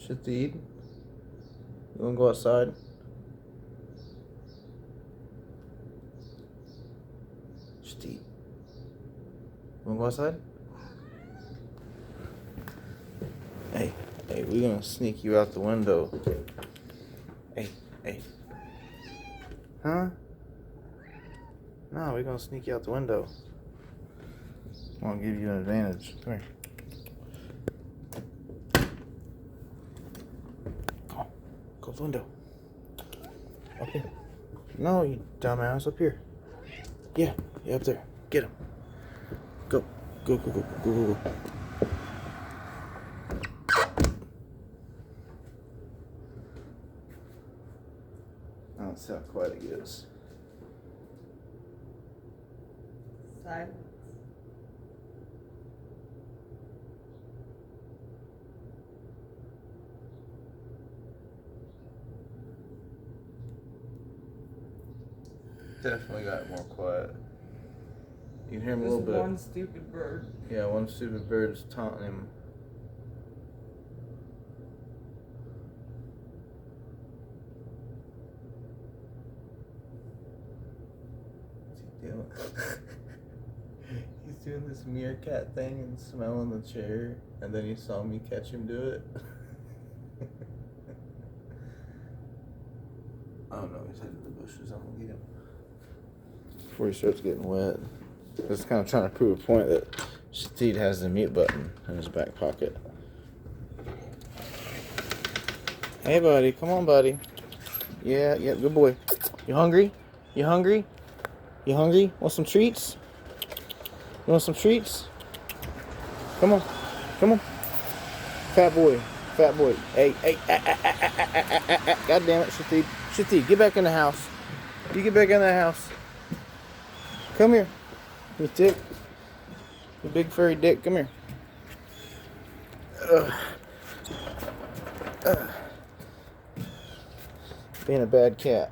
Shit to eat. You wanna go outside? Shit to eat. You wanna go outside? Hey, we're gonna sneak you out the window. Hey. Huh? No, we're gonna sneak you out the window. I wanna give you an advantage. Come here. Go to the window. Up here. No, you dumbass. Up here. Yeah, up there. Get him. Go. Go. I don't see how quiet it gets. Silence. Definitely got more quiet. You can hear him a Just little bit. one stupid bird. Yeah, one stupid bird is taunting him. What's he doing? He's doing this meerkat thing and smelling the chair, and then he saw me catch him do it. Oh no, he's heading to the bushes. I'm gonna get him before he starts getting wet. Just kind of trying to prove a point that Shatid has the mute button in his back pocket. Hey, buddy. Come on, buddy. Yeah, good boy. You hungry? You hungry? Want some treats? You want some treats? Come on. Fat boy. Hey. God damn it, Shatid, get back in the house. You get back in the house. Come here. You dick. You big furry dick. Come here. Being a bad cat.